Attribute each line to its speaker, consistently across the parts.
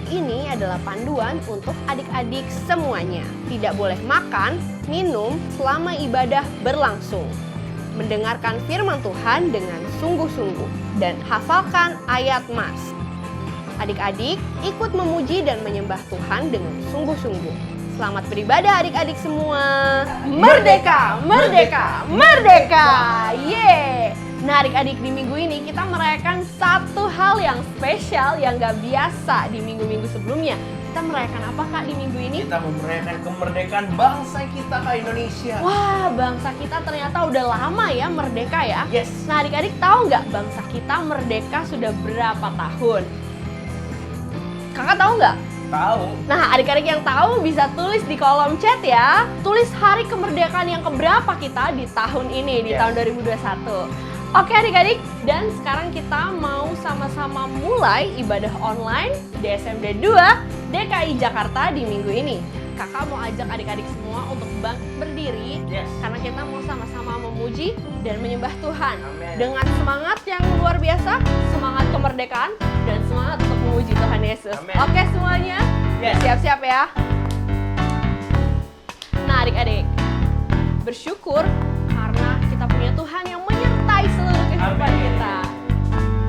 Speaker 1: ini adalah panduan untuk adik-adik semuanya. Tidak boleh makan, minum selama ibadah berlangsung. Mendengarkan firman Tuhan dengan sungguh-sungguh dan hafalkan ayat Mas. Adik-adik ikut memuji dan menyembah Tuhan dengan sungguh-sungguh. Selamat beribadah adik-adik semua. Merdeka, merdeka, merdeka. Yeay. Nah adik-adik, di minggu ini kita merayakan satu hal yang spesial yang gak biasa di minggu-minggu sebelumnya. Kita merayakan apa Kak di minggu ini?
Speaker 2: Kita merayakan kemerdekaan bangsa kita Kak, Indonesia.
Speaker 1: Wah, bangsa kita ternyata udah lama ya merdeka ya.
Speaker 2: Yes.
Speaker 1: Nah adik-adik tahu nggak bangsa kita merdeka sudah berapa tahun? Kakak tahu nggak?
Speaker 2: Tahu.
Speaker 1: Nah adik-adik yang tahu bisa tulis di kolom chat ya. Tulis hari kemerdekaan yang keberapa kita di tahun ini, di tahun 2021. Oke adik-adik, dan sekarang kita mau sama-sama mulai ibadah online di SMD 2 DKI Jakarta di minggu ini. Kakak mau ajak adik-adik semua untuk berdiri, karena kita mau sama-sama memuji dan menyembah Tuhan.
Speaker 2: Amen. Dengan
Speaker 1: Semangat yang luar biasa, semangat kemerdekaan, dan semangat untuk memuji Tuhan Yesus.
Speaker 2: Amen.
Speaker 1: Oke semuanya, siap-siap ya. Nah adik-adik, bersyukur karena kita punya Tuhan yang menyertai seluruh kehidupan kita.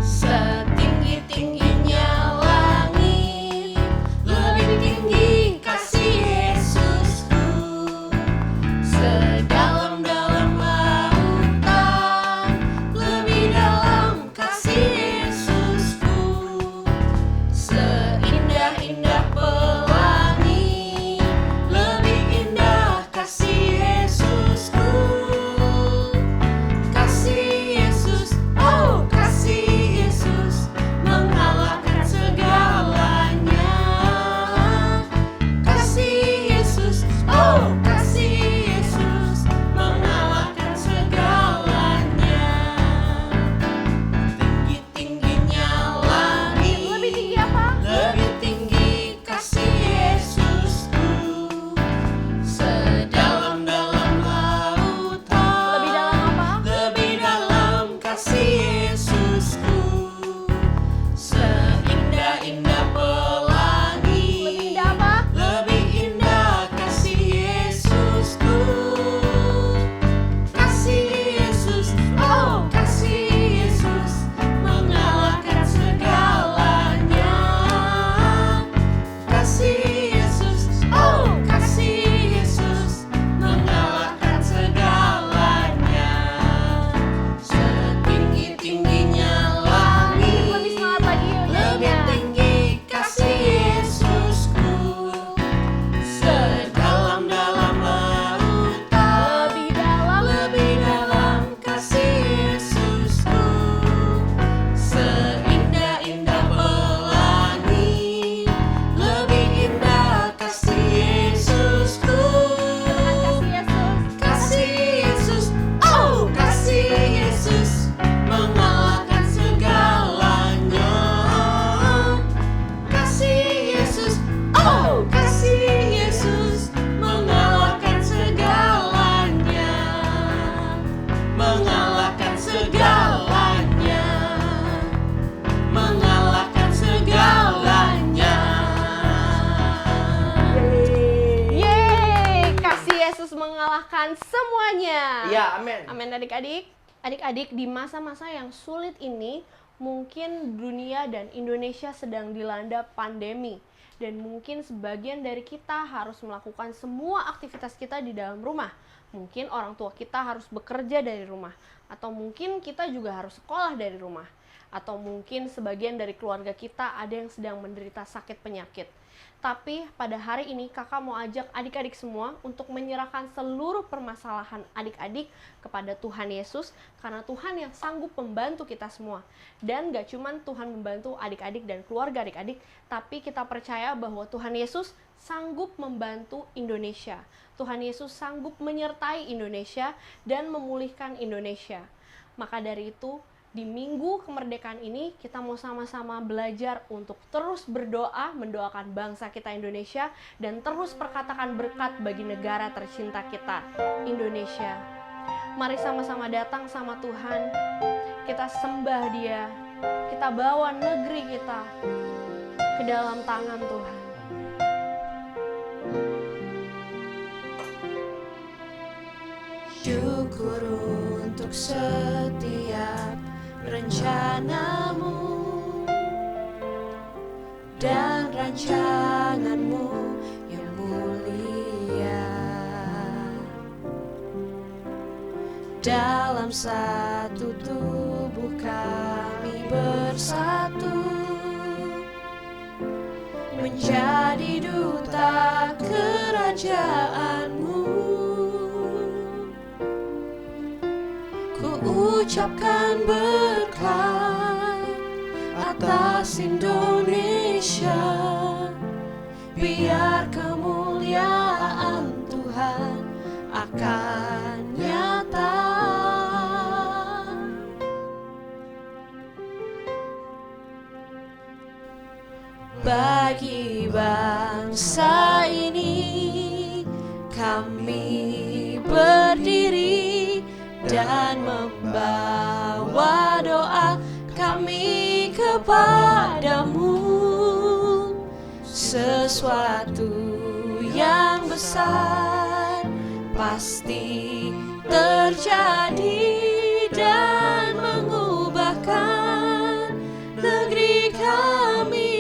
Speaker 1: Setinggi-tingginya langit, lebih tinggi kasih Yesusku. Sedalam-dalam lautan, lebih dalam kasih Yesusku. Seindah-indah pelangi, lebih indah kasih Yesusku. Kasih Yesus, oh kasih Yesus, mengalahkan segalanya. Kasih Yesus, oh kasih Yesus, mengalahkan segalanya. Tinggi-tingginya langit, lebih tinggi apa? Lebih tinggi kasih Yesusku. Sedalam-dalam lautan, lebih dalam apa? Lebih dalam kasih Yesusku. Seindah-indah pelangi, lebih indah apa? Lebih indah kasih Yesusku. Kasih Yesus, oh kasih Yesus, mengalahkan segalanya. Kasih Yesus, oh kasih Yesus, mengalahkan segalanya. Setinggi-tingginya langit, lebih semangat lagi yuk, lebih tinggi kasih Yesusku. Sedalam-dalam lautan, lebih dalam kasih Yesusku. Seindah-indah pelangi, lebih indah kasih Yesusku. Kasih Yesus, oh kasih Yesus, mengalahkan segalanya. Kasih Yesus, oh kasih Yesus, mengalahkan segalanya. Mengalahkan segalanya. Mengalahkan segalanya. Yeay, kasih Yesus mengalahkan semuanya.
Speaker 2: Ya, amin.
Speaker 1: Amin adik-adik. Adik-adik, di masa-masa yang sulit ini, mungkin dunia dan Indonesia sedang dilanda pandemi. Dan mungkin sebagian dari kita harus melakukan semua aktivitas kita di dalam rumah. Mungkin orang tua kita harus bekerja dari rumah. Atau mungkin kita juga harus sekolah dari rumah. Atau mungkin sebagian dari keluarga kita ada yang sedang menderita sakit penyakit. Tapi pada hari ini kakak mau ajak adik-adik semua untuk menyerahkan seluruh permasalahan adik-adik kepada Tuhan Yesus, karena Tuhan yang sanggup membantu kita semua. Dan gak cuman Tuhan membantu adik-adik dan keluarga adik-adik, tapi kita percaya bahwa Tuhan Yesus sanggup membantu Indonesia. Tuhan Yesus sanggup menyertai Indonesia dan memulihkan Indonesia. Maka dari itu, di minggu kemerdekaan ini kita mau sama-sama belajar untuk terus berdoa, mendoakan bangsa kita Indonesia, dan terus perkatakan berkat bagi negara tercinta kita, Indonesia. Mari sama-sama datang sama Tuhan, kita sembah Dia, kita bawa negeri kita ke dalam tangan Tuhan.
Speaker 3: Syukur untuk setiap rencanamu dan rancanganmu yang mulia. Dalam satu tubuh kami bersatu, menjadi duta kerajaan-Mu. Ku ucapkan berkat atas Indonesia, biar kemuliaan Tuhan akan nyata. Bagi bangsa ini kami berdiri dan membawa doa kami kepadamu. Sesuatu yang besar pasti terjadi dan mengubahkan negeri kami.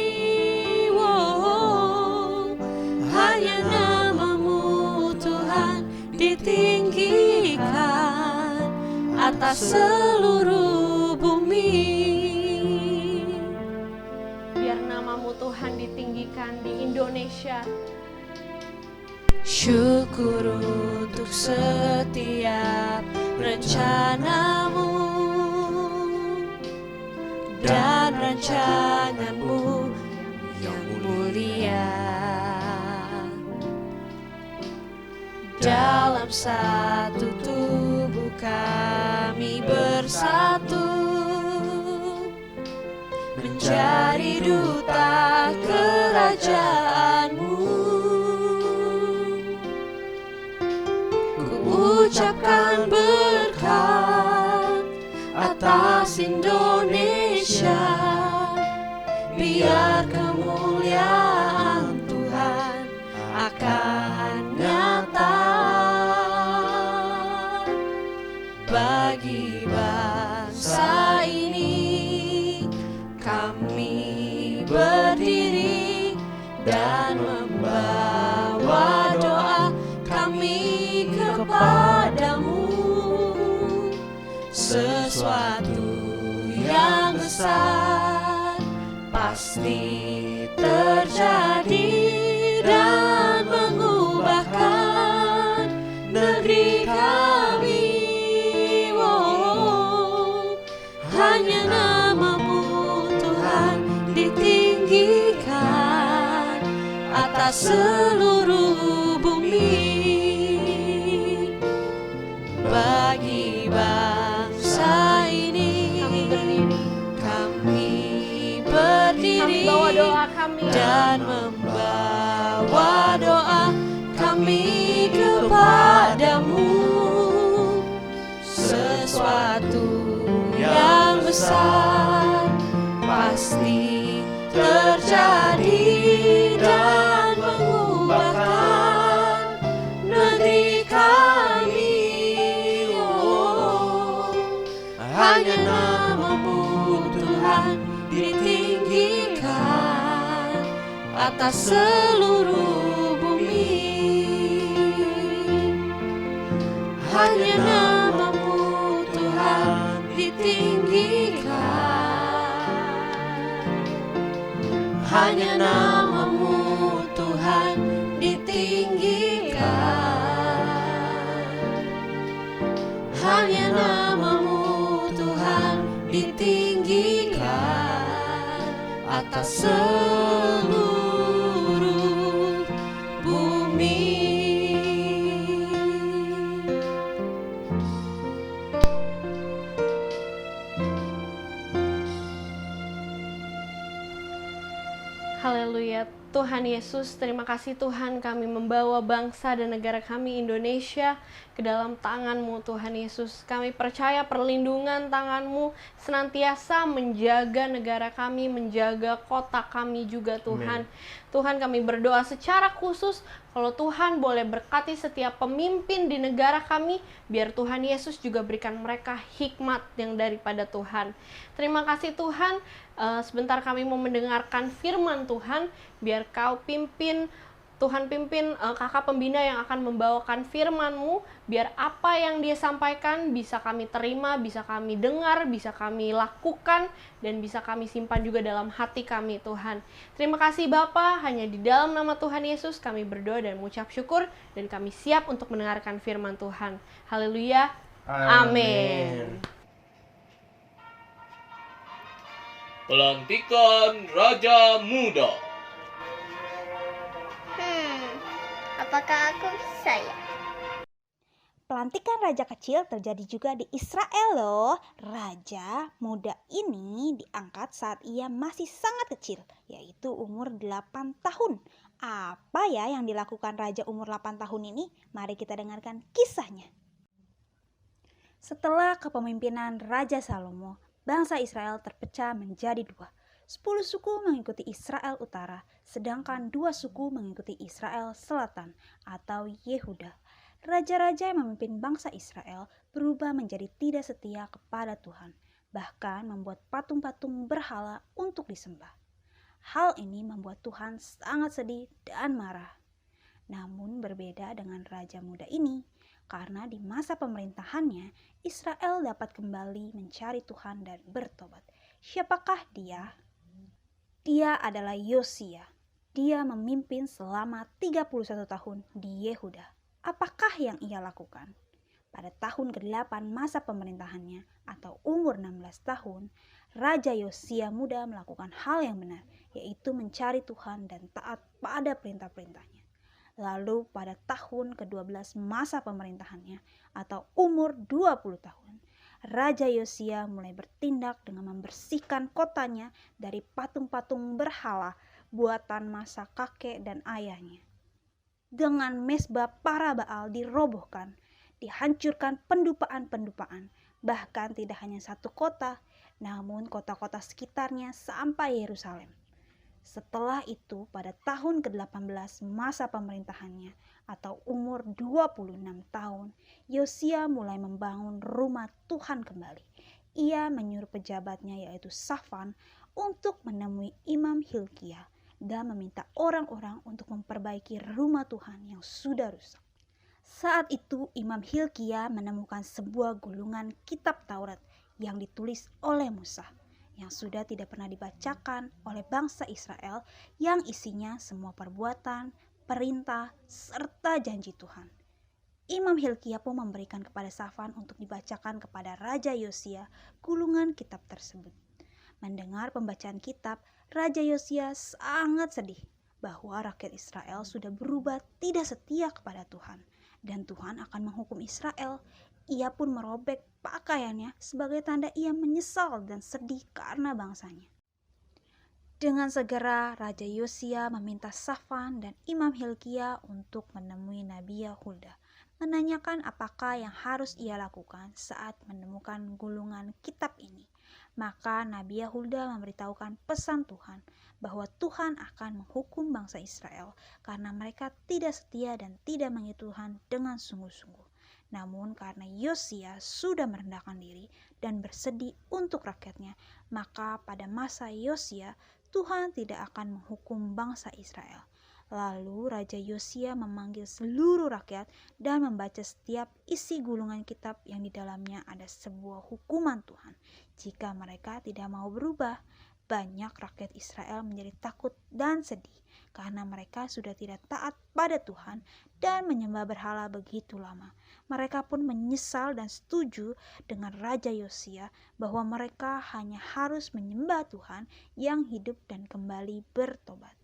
Speaker 3: Hanya nama-Mu Tuhan ditinggikan atas seluruh bumi.
Speaker 1: Biar nama-Mu Tuhan ditinggikan di Indonesia.
Speaker 3: Syukur untuk setiap rencana-Mu dan rancangan-Mu yang mulia. Dalam satu tubuh kami bersatu, menjadi duta kerajaan-Mu. Ku ucapkan berkat atas Indonesia, biar kemuliaan Tuhan akan nyata. Bagi bangsa ini kami berdiri dan membawa doa kami kepadamu. Sesuatu yang besar pasti terjadi dan mengubahkan negeri kami. Hanya nama-Mu Tuhan ditinggikan atas seluruh bumi. Bagi bangsa ini kami berdiri
Speaker 1: Bawa doa kami
Speaker 3: dan membawa doa kami kepadamu. Sesuatu yang besar pasti terjadi dan mengubahkan negeri kami. Hanya nama-Mu Tuhan ditinggikan atas seluruh bumi. Hanya nama-Mu Tuhan ditinggikan. Hanya nama-Mu Tuhan ditinggikan. Hanya nama-Mu Tuhan ditinggikan atas seluruh bumi.
Speaker 1: Haleluya. Tuhan Yesus, terima kasih Tuhan, kami membawa bangsa dan negara kami Indonesia ke dalam tangan-Mu Tuhan Yesus. Kami percaya perlindungan tangan-Mu senantiasa menjaga negara kami, menjaga kota kami juga Tuhan. Tuhan, kami berdoa secara khusus kalau Tuhan boleh berkati setiap pemimpin di negara kami, biar Tuhan Yesus juga berikan mereka hikmat yang daripada Tuhan. Terima kasih Tuhan, sebentar kami mau mendengarkan firman Tuhan, biar Kau pimpin, Tuhan pimpin kakak pembina yang akan membawakan firman-Mu, biar apa yang dia sampaikan bisa kami terima, bisa kami dengar, bisa kami lakukan, dan bisa kami simpan juga dalam hati kami Tuhan. Terima kasih Bapa, hanya di dalam nama Tuhan Yesus kami berdoa dan mengucap syukur, dan kami siap untuk mendengarkan firman Tuhan. Haleluya, amin.
Speaker 4: Pelantikan Raja Muda.
Speaker 5: Apakah aku bisa ya?
Speaker 6: Pelantikan raja kecil terjadi juga di Israel loh. Raja muda ini diangkat saat ia masih sangat kecil, yaitu umur 8 tahun. Apa ya yang dilakukan raja umur 8 tahun ini? Mari kita dengarkan kisahnya. Setelah kepemimpinan Raja Salomo, bangsa Israel terpecah menjadi dua. 10 suku mengikuti Israel Utara, sedangkan 2 suku mengikuti Israel Selatan atau Yehuda. Raja-raja yang memimpin bangsa Israel berubah menjadi tidak setia kepada Tuhan, bahkan membuat patung-patung berhala untuk disembah. Hal ini membuat Tuhan sangat sedih dan marah. Namun berbeda dengan raja muda ini, karena di masa pemerintahannya, Israel dapat kembali mencari Tuhan dan bertobat. Siapakah dia? Dia adalah Yosia. Dia memimpin selama 31 tahun di Yehuda. Apakah yang ia lakukan? Pada tahun ke-8 masa pemerintahannya atau umur 16 tahun, Raja Yosia muda melakukan hal yang benar, yaitu mencari Tuhan dan taat pada perintah-perintahnya. Lalu pada tahun ke-12 masa pemerintahannya atau umur 20 tahun, Raja Yosia mulai bertindak dengan membersihkan kotanya dari patung-patung berhala buatan masa kakek dan ayahnya. Dengan mesbah para Baal dirobohkan, dihancurkan pendupaan-pendupaan, bahkan tidak hanya satu kota, namun kota-kota sekitarnya sampai Yerusalem. Setelah itu pada tahun ke-18 masa pemerintahannya atau umur 26 tahun, Yosia mulai membangun rumah Tuhan kembali. Ia menyuruh pejabatnya yaitu Safan untuk menemui Imam Hilkia dan meminta orang-orang untuk memperbaiki rumah Tuhan yang sudah rusak. Saat itu Imam Hilkia menemukan sebuah gulungan kitab Taurat yang ditulis oleh Musa, yang sudah tidak pernah dibacakan oleh bangsa Israel, yang isinya semua perbuatan, perintah, serta janji Tuhan. Imam Hilkia pun memberikan kepada Safan untuk dibacakan kepada Raja Yosia gulungan kitab tersebut. Mendengar pembacaan kitab, Raja Yosia sangat sedih bahwa rakyat Israel sudah berubah tidak setia kepada Tuhan, dan Tuhan akan menghukum Israel. Ia pun merobek pakaiannya sebagai tanda ia menyesal dan sedih karena bangsanya. Dengan segera Raja Yosia meminta Safan dan Imam Hilkia untuk menemui Nabi Yehuda, menanyakan apakah yang harus ia lakukan saat menemukan gulungan kitab ini. Maka Nabi Yehuda memberitahukan pesan Tuhan bahwa Tuhan akan menghukum bangsa Israel karena mereka tidak setia dan tidak mengikuti Tuhan dengan sungguh-sungguh. Namun karena Yosia sudah merendahkan diri dan bersedih untuk rakyatnya, maka pada masa Yosia Tuhan tidak akan menghukum bangsa Israel. Lalu Raja Yosia memanggil seluruh rakyat dan membaca setiap isi gulungan kitab yang di dalamnya ada sebuah hukuman Tuhan. Jika mereka tidak mau berubah, banyak rakyat Israel menjadi takut dan sedih karena mereka sudah tidak taat pada Tuhan dan menyembah berhala begitu lama. Mereka pun menyesal dan setuju dengan Raja Yosia bahwa mereka hanya harus menyembah Tuhan yang hidup dan kembali bertobat.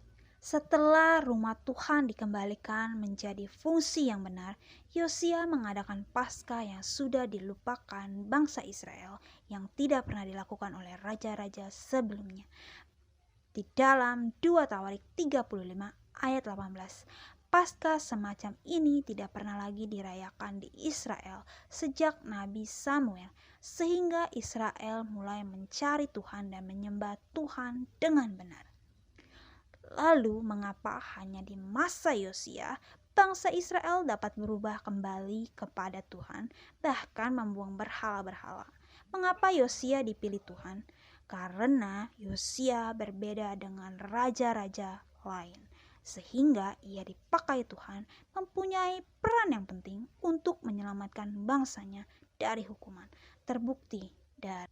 Speaker 6: Setelah rumah Tuhan dikembalikan menjadi fungsi yang benar, Yosia mengadakan Paskah yang sudah dilupakan bangsa Israel yang tidak pernah dilakukan oleh raja-raja sebelumnya. di dalam 2 Tawarik 35 ayat 18. Paskah semacam ini tidak pernah lagi dirayakan di Israel sejak Nabi Samuel, sehingga Israel mulai mencari Tuhan dan menyembah Tuhan dengan benar. Lalu mengapa hanya di masa Yosia bangsa Israel dapat berubah kembali kepada Tuhan, bahkan membuang berhala-berhala? Mengapa Yosia dipilih Tuhan? Karena Yosia berbeda dengan raja-raja lain, sehingga ia dipakai Tuhan mempunyai peran yang penting untuk menyelamatkan bangsanya dari hukuman. Terbukti dari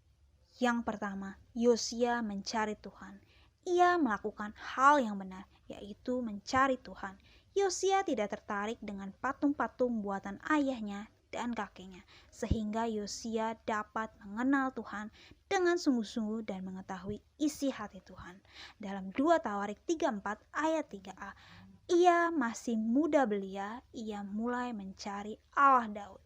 Speaker 6: yang pertama, Yosia mencari Tuhan. Ia melakukan hal yang benar, yaitu mencari Tuhan. Yosia tidak tertarik dengan patung-patung buatan ayahnya dan kakeknya, sehingga Yosia dapat mengenal Tuhan dengan sungguh-sungguh dan mengetahui isi hati Tuhan. Dalam 2 Tawarik 34 ayat 3a, ia masih muda belia, ia mulai mencari Allah Daud.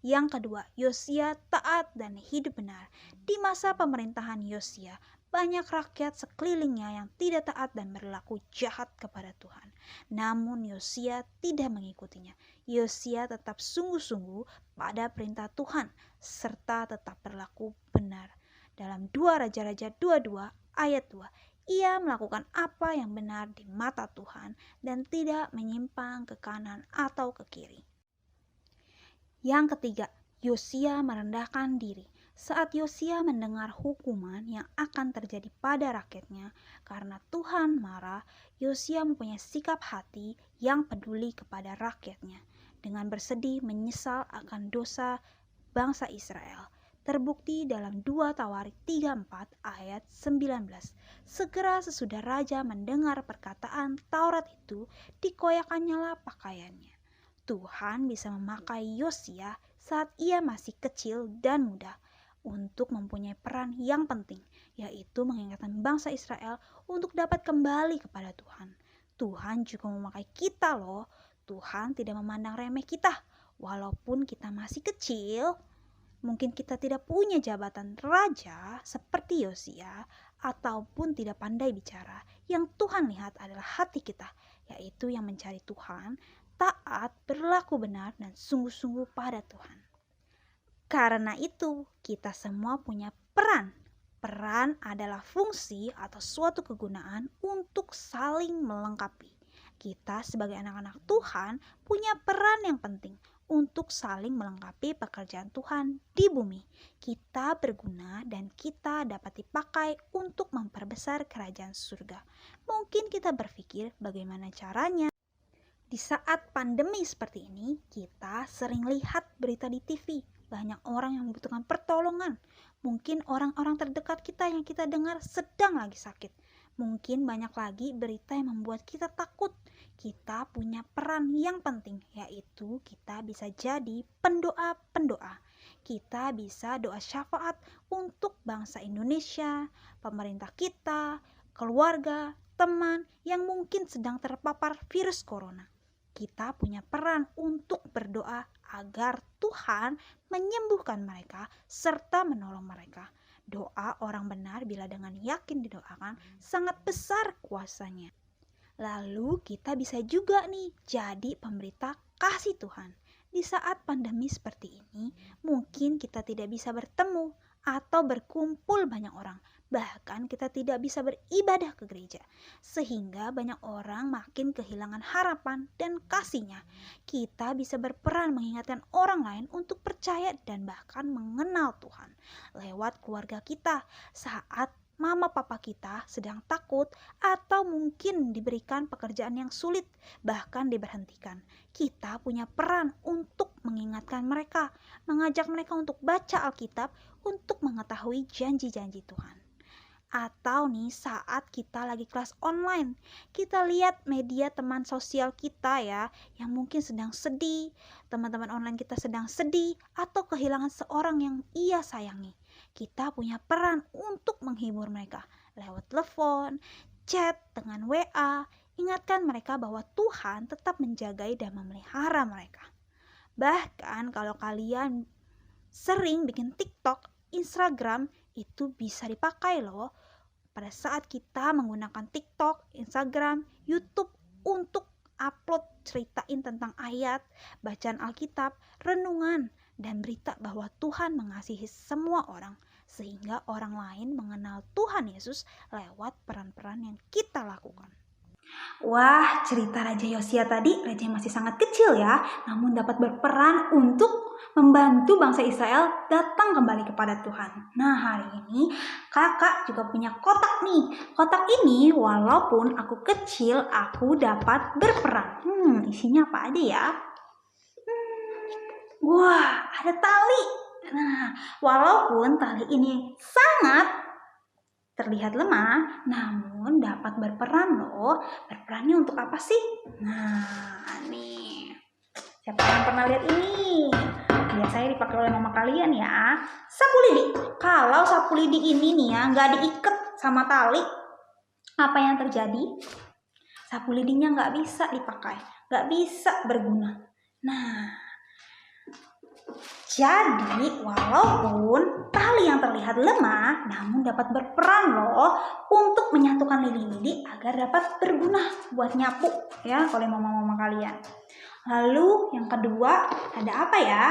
Speaker 6: Yang kedua, Yosia taat dan hidup benar. Di masa pemerintahan Yosia, banyak rakyat sekelilingnya yang tidak taat dan berlaku jahat kepada Tuhan. Namun Yosia tidak mengikutinya. Yosia tetap sungguh-sungguh pada perintah Tuhan serta tetap berlaku benar. Dalam 2 Raja-Raja 22 ayat 2, ia melakukan apa yang benar di mata Tuhan dan tidak menyimpang ke kanan atau ke kiri. Yang ketiga, Yosia merendahkan diri. Saat Yosia mendengar hukuman yang akan terjadi pada rakyatnya karena Tuhan marah, Yosia mempunyai sikap hati yang peduli kepada rakyatnya dengan bersedih menyesal akan dosa bangsa Israel. Terbukti dalam 2 Tawarik 34 ayat 19. Segera sesudah raja mendengar perkataan Taurat itu, dikoyakannya pakaiannya. Tuhan bisa memakai Yosia saat ia masih kecil dan muda untuk mempunyai peran yang penting, yaitu mengingatkan bangsa Israel untuk dapat kembali kepada Tuhan. Tuhan juga memakai kita loh. Tuhan tidak memandang remeh kita. Walaupun kita masih kecil, mungkin kita tidak punya jabatan raja seperti Yosia, ataupun tidak pandai bicara. Yang Tuhan lihat adalah hati kita, yaitu yang mencari Tuhan, taat, berlaku benar, dan sungguh-sungguh pada Tuhan. Karena itu, kita semua punya peran. Peran adalah fungsi atau suatu kegunaan untuk saling melengkapi. Kita sebagai anak-anak Tuhan punya peran yang penting untuk saling melengkapi pekerjaan Tuhan di bumi. Kita berguna dan kita dapat dipakai untuk memperbesar kerajaan surga. Mungkin kita berpikir bagaimana caranya. Di saat pandemi seperti ini, kita sering lihat berita di TV. Banyak orang yang membutuhkan pertolongan. Mungkin orang-orang terdekat kita yang kita dengar sedang lagi sakit. Mungkin banyak lagi berita yang membuat kita takut. Kita punya peran yang penting, yaitu kita bisa jadi pendoa-pendoa. Kita bisa doa syafaat untuk bangsa Indonesia, pemerintah kita, keluarga, teman yang mungkin sedang terpapar virus corona. Kita punya peran untuk berdoa agar Tuhan menyembuhkan mereka serta menolong mereka. Doa orang benar bila dengan yakin didoakan sangat besar kuasanya. Lalu kita bisa juga nih jadi pemberita kasih Tuhan. Di saat pandemi seperti ini, mungkin kita tidak bisa bertemu atau berkumpul banyak orang. Bahkan kita tidak bisa beribadah ke gereja, sehingga banyak orang makin kehilangan harapan dan kasihnya. Kita bisa berperan mengingatkan orang lain untuk percaya dan bahkan mengenal Tuhan lewat keluarga kita saat mama papa kita sedang takut atau mungkin diberikan pekerjaan yang sulit, bahkan diberhentikan. Kita punya peran untuk mengingatkan mereka, mengajak mereka untuk baca Alkitab untuk mengetahui janji-janji Tuhan. Atau nih saat kita lagi kelas online, kita lihat media teman sosial kita ya yang mungkin sedang sedih, teman-teman online kita sedang sedih atau kehilangan seorang yang ia sayangi. Kita punya peran untuk menghibur mereka lewat telepon, chat dengan WA, ingatkan mereka bahwa Tuhan tetap menjaga dan memelihara mereka. Bahkan kalau kalian sering bikin TikTok, Instagram, itu bisa dipakai loh. pada saat kita menggunakan TikTok, Instagram, YouTube untuk upload ceritain tentang ayat, bacaan Alkitab, renungan, dan berita bahwa Tuhan mengasihi semua orang, sehingga orang lain mengenal Tuhan Yesus lewat peran-peran yang kita lakukan. Wah, cerita Raja Yosia tadi, raja yang masih sangat kecil ya, namun dapat berperan untuk membantu bangsa Israel datang kembali kepada Tuhan. Nah, hari ini kakak juga punya kotak nih. Kotak ini walaupun aku kecil, aku dapat berperan. Isinya apa aja ya? Wah, ada tali. Nah, walaupun tali ini sangat terlihat lemah, namun dapat berperan loh. Berperannya untuk apa sih? Nah, nih. Siapa yang pernah lihat ini? Biasanya dipakai oleh mama kalian ya. Sapu lidi. Kalau sapu lidi ini nih ya, nggak diikat sama tali, apa yang terjadi? Sapu lidinya nggak bisa dipakai, nggak bisa berguna. Nah, jadi walaupun tali yang terlihat lemah, namun dapat berperan loh untuk menyatukan lidi-lidi agar dapat berguna buat nyapu ya oleh mama-mama kalian. Lalu yang kedua ada apa ya?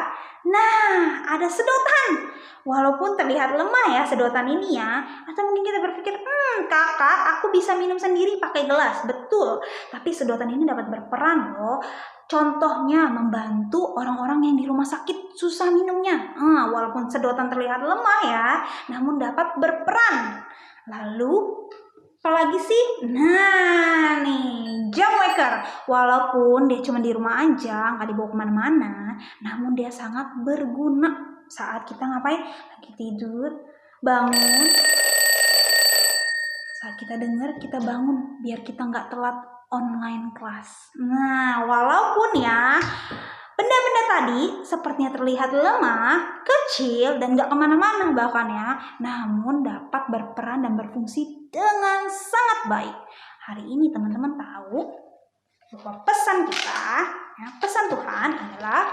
Speaker 6: Nah, ada sedotan. Walaupun terlihat lemah ya sedotan ini ya, atau mungkin kita berpikir, kakak, aku bisa minum sendiri pakai gelas. Betul, tapi sedotan ini dapat berperan loh. Contohnya membantu orang-orang yang di rumah sakit susah minumnya. Walaupun sedotan terlihat lemah ya, namun dapat berperan. Lalu apalagi sih? Nah nih, jam waker. Walaupun dia cuma di rumah aja, nggak dibawa kemana-mana, namun dia sangat berguna saat kita ngapain? Lagi tidur, bangun. Saat kita dengar, kita bangun biar kita nggak telat online kelas. Nah, walaupun ya benda-benda tadi sepertinya terlihat lemah, kecil, dan gak kemana-mana bahkan ya, namun dapat berperan dan berfungsi dengan sangat baik. Hari ini teman-teman tahu bahwa pesan kita, pesan Tuhan adalah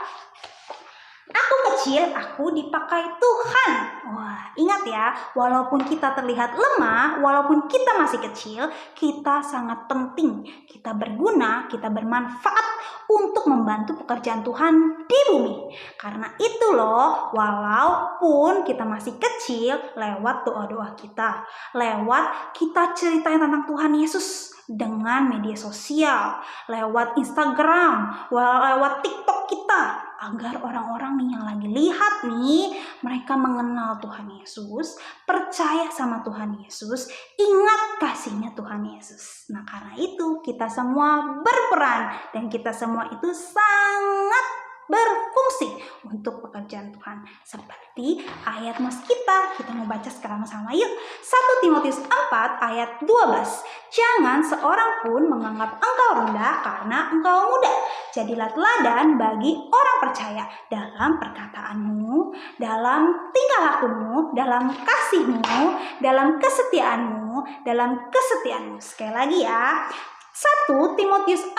Speaker 6: aku kecil, aku dipakai Tuhan. Wah, ingat ya, walaupun kita terlihat lemah, walaupun kita masih kecil, kita sangat penting. Kita berguna, kita bermanfaat untuk membantu pekerjaan Tuhan di bumi. Karena itu loh, walaupun kita masih kecil, lewat doa-doa kita, lewat kita ceritain tentang Tuhan Yesus dengan media sosial, lewat Instagram, lewat TikTok kita, agar orang-orang nih yang lagi lihat nih, mereka mengenal Tuhan Yesus, percaya sama Tuhan Yesus, ingat kasihnya Tuhan Yesus. Nah, karena itu kita semua berperan dan kita semua itu sangat berfungsi untuk pekerjaan Tuhan. Seperti ayat mas kita mau baca sekarang sama yuk. 1 Timotius 4 ayat 12. Jangan seorang pun menganggap engkau rendah karena engkau muda. Jadilah teladan bagi orang percaya dalam perkataanmu, dalam tingkah lakumu, dalam kasihmu, dalam kesetiaanmu, dalam kesetiaanmu. Sekali lagi ya. 1 Timotius 4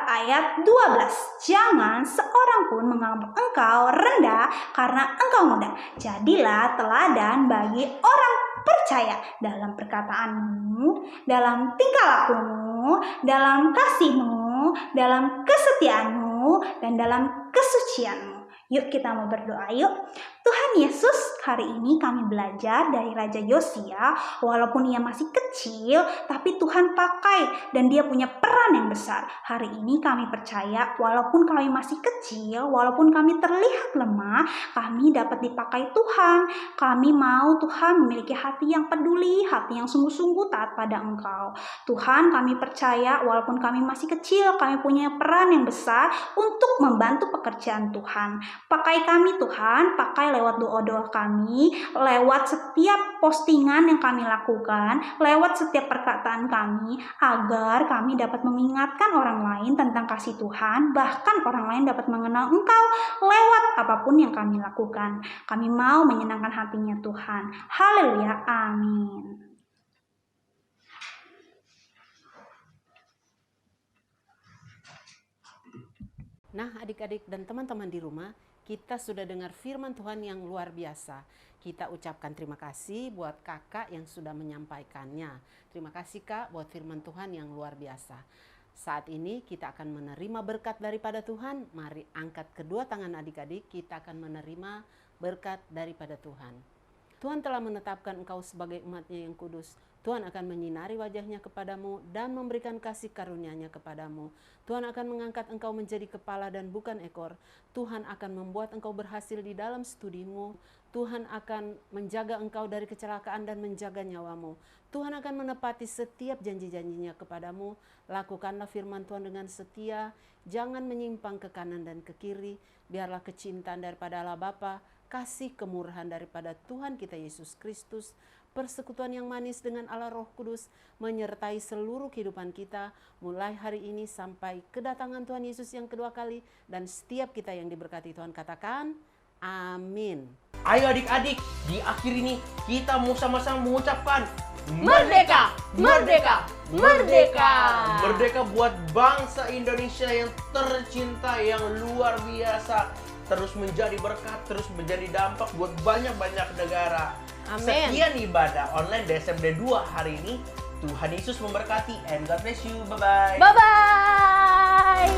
Speaker 6: ayat 12. Jangan seorang pun menganggap engkau rendah karena engkau muda. Jadilah teladan bagi orang percaya dalam perkataanmu, dalam tingkah lakumu, dalam kasihmu, dalam kesetiaanmu, dan dalam kesucianmu. Yuk kita mau berdoa yuk. Tuhan Yesus, hari ini kami belajar dari Raja Yosia, walaupun ia masih kecil, tapi Tuhan pakai dan dia punya peran yang besar. Hari ini kami percaya, walaupun kami masih kecil, walaupun kami terlihat lemah, kami dapat dipakai Tuhan. Kami mau Tuhan memiliki hati yang peduli, hati yang sungguh-sungguh taat pada Engkau. Tuhan, kami percaya, walaupun kami masih kecil, kami punya peran yang besar untuk membantu pekerjaan Tuhan. Pakai kami Tuhan, pakai lewat doa-doa kami, lewat setiap postingan yang kami lakukan, lewat setiap perkataan kami, agar kami dapat mengingatkan orang lain tentang kasih Tuhan, bahkan orang lain dapat mengenal Engkau lewat apapun yang kami lakukan. Kami mau menyenangkan hatinya Tuhan. Haleluya, amin.
Speaker 7: Nah, adik-adik dan teman-teman di rumah, kita sudah dengar firman Tuhan yang luar biasa. Kita ucapkan terima kasih buat kakak yang sudah menyampaikannya. Terima kasih Kak buat firman Tuhan yang luar biasa. Saat ini kita akan menerima berkat daripada Tuhan. Mari angkat kedua tangan adik-adik, kita akan menerima berkat daripada Tuhan. Tuhan telah menetapkan engkau sebagai umat-Nya yang kudus. Tuhan akan menyinari wajah-Nya kepadamu dan memberikan kasih karunia-Nya kepadamu. Tuhan akan mengangkat engkau menjadi kepala dan bukan ekor. Tuhan akan membuat engkau berhasil di dalam studimu. Tuhan akan menjaga engkau dari kecelakaan dan menjaga nyawamu. Tuhan akan menepati setiap janji-janjinya kepadamu. Lakukanlah firman Tuhan dengan setia. Jangan menyimpang ke kanan dan ke kiri. Biarlah kecintaan daripada Allah Bapa, kasih kemurahan daripada Tuhan kita Yesus Kristus, persekutuan yang manis dengan Allah Roh Kudus menyertai seluruh kehidupan kita mulai hari ini sampai kedatangan Tuhan Yesus yang kedua kali, dan setiap kita yang diberkati Tuhan katakan amin.
Speaker 2: Ayo adik-adik, di akhir ini kita mau sama-sama mengucapkan
Speaker 1: Merdeka! Merdeka! Merdeka!
Speaker 2: Merdeka buat bangsa Indonesia yang tercinta, yang luar biasa. Terus menjadi berkat, terus menjadi dampak buat banyak-banyak negara.
Speaker 1: Amin.
Speaker 2: Sekian ibadah online DSMD 2 hari ini. Tuhan Yesus memberkati and God bless you. Bye-bye.
Speaker 1: Bye-bye!